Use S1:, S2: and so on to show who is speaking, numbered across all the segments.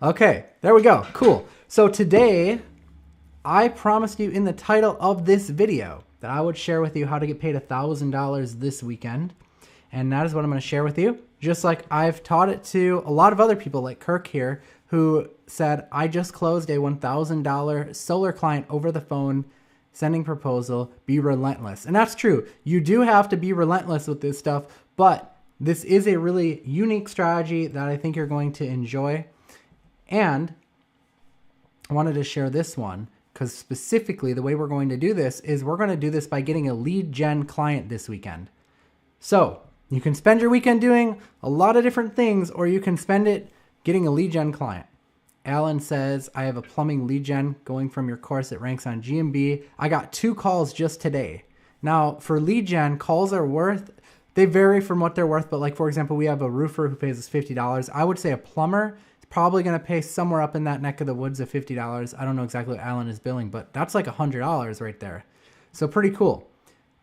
S1: Okay, there we go. Cool. So today, I promised you in the title of this video that I would share with you how to get paid $1,000 this weekend. And that is what I'm going to share with you. Just like I've taught it to a lot of other people like Kirk here, who said, I just closed a $1,000 solar client over the phone, sending proposal, be relentless. And that's true. You do have to be relentless with this stuff, but this is a really unique strategy that I think you're going to enjoy. And I wanted to share this one because specifically the way we're going to do this is we're going to do this by getting a lead gen client this weekend. So you can spend your weekend doing a lot of different things, or you can spend it getting a lead gen client. Alan says, I have a plumbing lead gen going from your course. It ranks on GMB. I got 2 calls just today. Now for lead gen, calls are worth, they vary from what they're worth. But like, for example, we have a roofer who pays us $50. I would say a plumber is probably going to pay somewhere up in that neck of the woods of $50. I don't know exactly what Alan is billing, but that's like $100 right there. So pretty cool.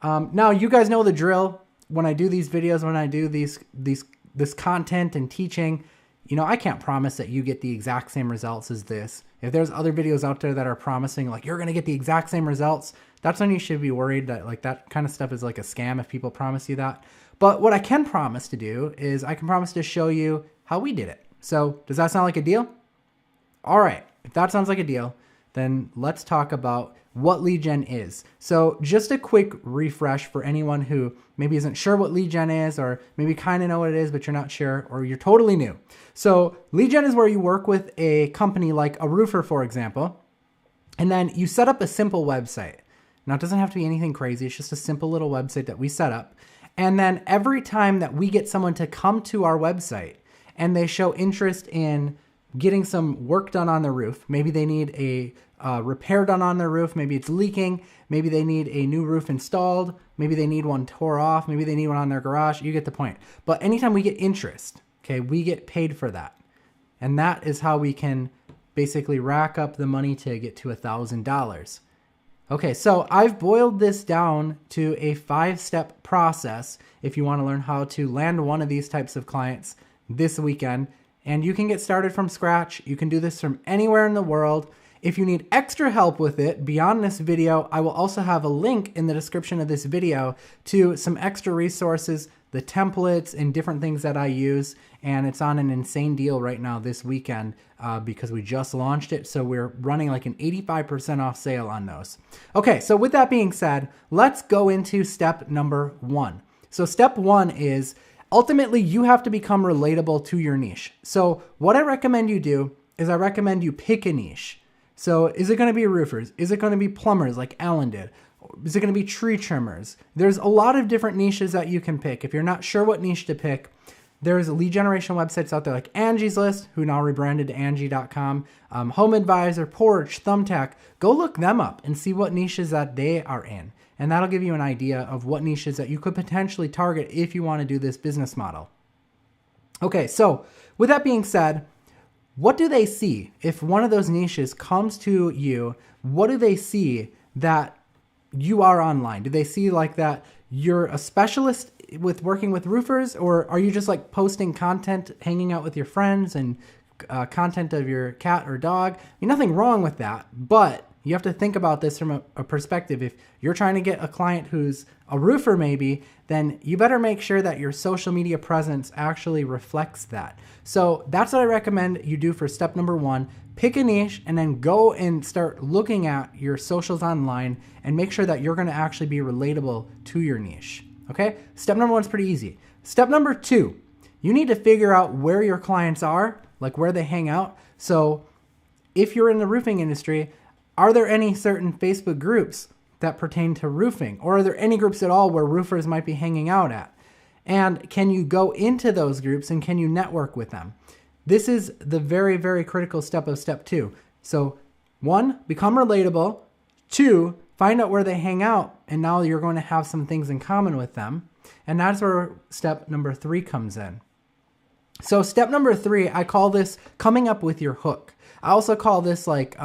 S1: Now you guys know the drill. When I do these videos, when I do this content and teaching, you know, I can't promise that you get the exact same results as this. If there's other videos out there that are promising like you're going to get the exact same results, that's when you should be worried that like that kind of stuff is like a scam if people promise you that. But what I can promise to do is I can promise to show you how we did it. So does that sound like a deal? All right. If that sounds like a deal, then let's talk about what lead gen is. So just a quick refresh for anyone who maybe isn't sure what lead gen is, or maybe kind of know what it is, but you're not sure, or you're totally new. So lead gen is where you work with a company like a roofer, for example, and then you set up a simple website. Now it doesn't have to be anything crazy. It's just a simple little website that we set up. And then every time that we get someone to come to our website and they show interest in getting some work done on the roof, maybe they need a repair done on their roof, maybe it's leaking, maybe they need a new roof installed, maybe they need one tore off, maybe they need one on their garage, you get the point. But anytime we get interest, okay, we get paid for that. And that is how we can basically rack up the money to get to $1,000. Okay, so I've boiled this down to a 5-step process if you want to learn how to land one of these types of clients this weekend. And you can get started from scratch. You can do this from anywhere in the world. If you need extra help with it beyond this video, I will also have a link in the description of this video to some extra resources, the templates and different things that I use. And it's on an insane deal right now this weekend because we just launched it. So we're running like an 85% off sale on those. Okay, so with that being said, let's go into step number 1. So step 1 is ultimately you have to become relatable to your niche. So what I recommend you do is I recommend you pick a niche. So is it going to be roofers? Is it going to be plumbers like Alan did? Is it going to be tree trimmers? There's a lot of different niches that you can pick. If you're not sure what niche to pick, there's lead generation websites out there like Angie's List, who now rebranded to Angie.com, Home Advisor, Porch, Thumbtack. Go look them up and see what niches that they are in. And that'll give you an idea of what niches that you could potentially target if you want to do this business model. Okay, so with that being said, what do they see? If one of those niches comes to you, what do they see that you are online? Do they see like that you're a specialist with working with roofers, or are you just like posting content, hanging out with your friends and content of your cat or dog? I mean, nothing wrong with that, but you have to think about this from a perspective. If you're trying to get a client who's a roofer maybe, then you better make sure that your social media presence actually reflects that. So that's what I recommend you do for step number 1. Pick a niche and then go and start looking at your socials online and make sure that you're going to actually be relatable to your niche. Okay? Step number 1 is pretty easy. Step number 2, you need to figure out where your clients are, like where they hang out. So if you're in the roofing industry, are there any certain Facebook groups that pertain to roofing? Or are there any groups at all where roofers might be hanging out at? And can you go into those groups and can you network with them? This is the very, very critical step of step 2. So 1, become relatable. 2, find out where they hang out. And now you're going to have some things in common with them. And that's where step number 3 comes in. So step number 3, I call this coming up with your hook. I also call this like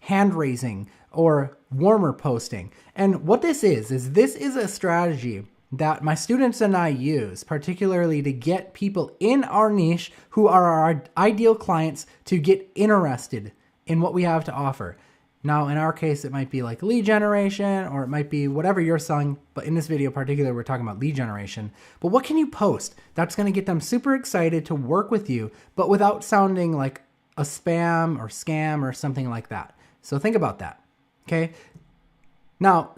S1: hand raising or warmer posting. And what this is this is a strategy that my students and I use, particularly to get people in our niche who are our ideal clients to get interested in what we have to offer. Now, in our case, it might be like lead generation, or it might be whatever you're selling. But in this video in particular, we're talking about lead generation. But what can you post that's going to get them super excited to work with you, but without sounding like a spam or scam or something like that? So think about that. Okay. Now,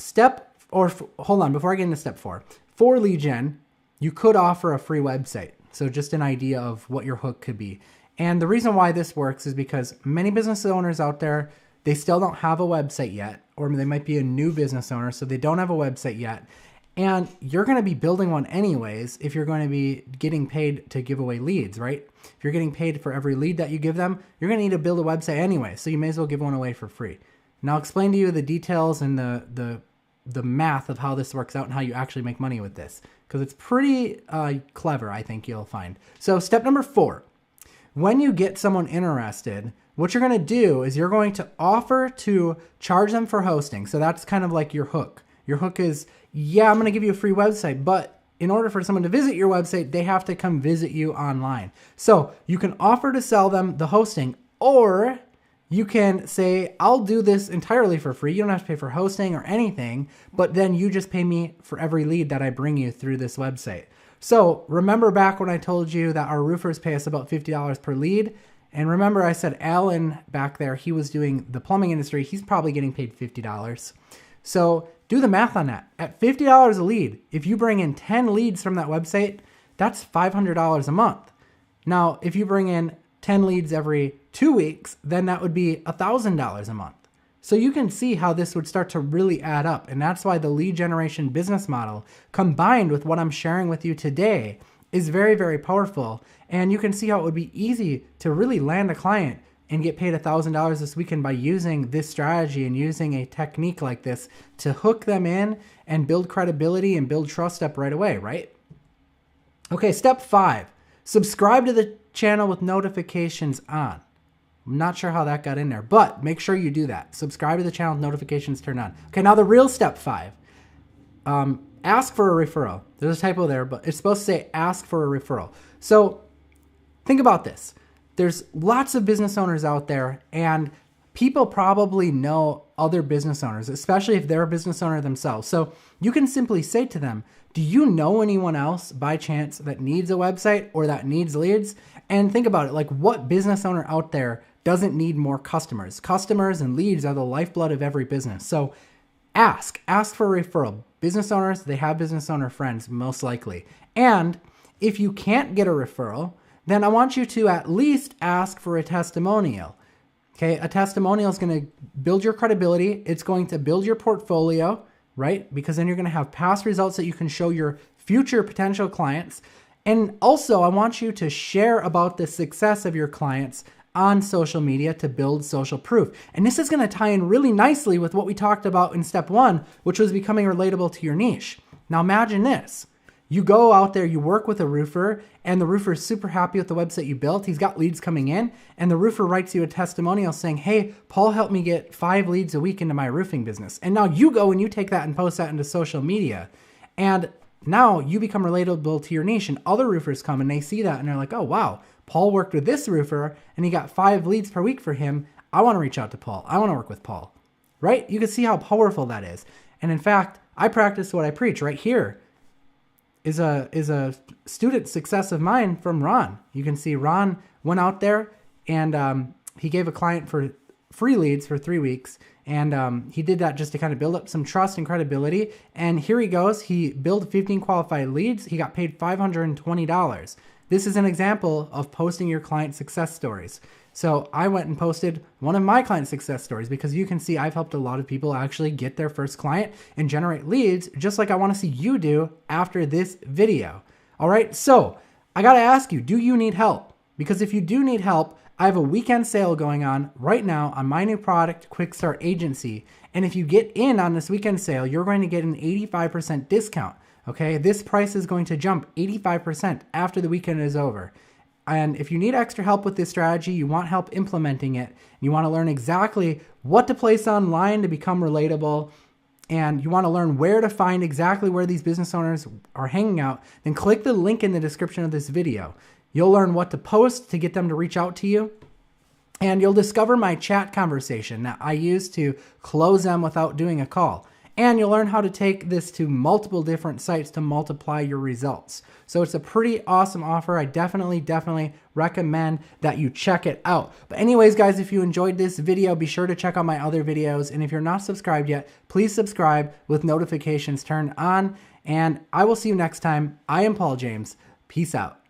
S1: hold on, before I get into step 4, for lead gen, you could offer a free website. So just an idea of what your hook could be. And the reason why this works is because many business owners out there, they still don't have a website yet, or they might be a new business owner, so they don't have a website yet. And you're going to be building one anyways if you're going to be getting paid to give away leads, right? If you're getting paid for every lead that you give them, you're going to need to build a website anyway, so you may as well give one away for free. And I'll explain to you the details and the math of how this works out and how you actually make money with this, because it's pretty clever, I think you'll find. So step number 4, when you get someone interested, what you're going to do is you're going to offer to charge them for hosting. So that's kind of like your hook. Your hook is, yeah, I'm going to give you a free website, but in order for someone to visit your website, they have to come visit you online. So you can offer to sell them the hosting, or you can say, I'll do this entirely for free. You don't have to pay for hosting or anything, but then you just pay me for every lead that I bring you through this website. So remember back when I told you that our roofers pay us about $50 per lead? And remember I said Alan back there, he was doing the plumbing industry. He's probably getting paid $50. So do the math on that. At $50 a lead, if you bring in 10 leads from that website, that's $500 a month. Now, if you bring in 10 leads every 2 weeks, then that would be $1,000 a month. So you can see how this would start to really add up. And that's why the lead generation business model combined with what I'm sharing with you today is very, very powerful. And you can see how it would be easy to really land a client and get paid $1,000 this weekend by using this strategy and using a technique like this to hook them in and build credibility and build trust up right away, right? Okay, step 5, subscribe to the channel with notifications on. I'm not sure how that got in there, but make sure you do that. Subscribe to the channel with notifications turned on. Okay, now the real step 5. Ask for a referral. There's a typo there, but it's supposed to say ask for a referral. So think about this. There's lots of business owners out there, and people probably know other business owners, especially if they're a business owner themselves. So you can simply say to them, do you know anyone else by chance that needs a website or that needs leads? And think about it, like what business owner out there doesn't need more customers? Customers and leads are the lifeblood of every business. So ask for a referral. Business owners, they have business owner friends, most likely. And if you can't get a referral, then I want you to at least ask for a testimonial. Okay, a testimonial is going to build your credibility. It's going to build your portfolio, right? Because then you're going to have past results that you can show your future potential clients. And also, I want you to share about the success of your clients on social media to build social proof. And this is going to tie in really nicely with what we talked about in step 1, which was becoming relatable to your niche. Now imagine this. You go out there, you work with a roofer, and the roofer is super happy with the website you built. He's got leads coming in, and the roofer writes you a testimonial saying, hey, Paul helped me get 5 leads a week into my roofing business. And now you go and you take that and post that into social media. And now you become relatable to your niche, and other roofers come and they see that and they're like, oh, wow, Paul worked with this roofer and he got 5 leads per week for him. I want to reach out to Paul. I want to work with Paul, right? You can see how powerful that is. And in fact, I practice what I preach right here. Is a student success of mine from Ron. You can see Ron went out there and he gave a client for free leads for 3 weeks. And he did that just to kind of build up some trust and credibility. And here he goes. He built 15 qualified leads. He got paid $520. This is an example of posting your client success stories. So I went and posted one of my client success stories because you can see I've helped a lot of people actually get their first client and generate leads, just like I want to see you do after this video. All right, so I got to ask you, do you need help? Because if you do need help, I have a weekend sale going on right now on my new product, Quick Start Agency. And if you get in on this weekend sale, you're going to get an 85% discount. Okay, this price is going to jump 85% after the weekend is over. And if you need extra help with this strategy, you want help implementing it, you want to learn exactly what to place online to become relatable, and you want to learn where to find exactly where these business owners are hanging out, then click the link in the description of this video. You'll learn what to post to get them to reach out to you. And you'll discover my chat conversation that I use to close them without doing a call. And you'll learn how to take this to multiple different sites to multiply your results. So it's a pretty awesome offer. I definitely recommend that you check it out. But anyways, guys, if you enjoyed this video, be sure to check out my other videos. And if you're not subscribed yet, please subscribe with notifications turned on. And I will see you next time. I am Paul James. Peace out.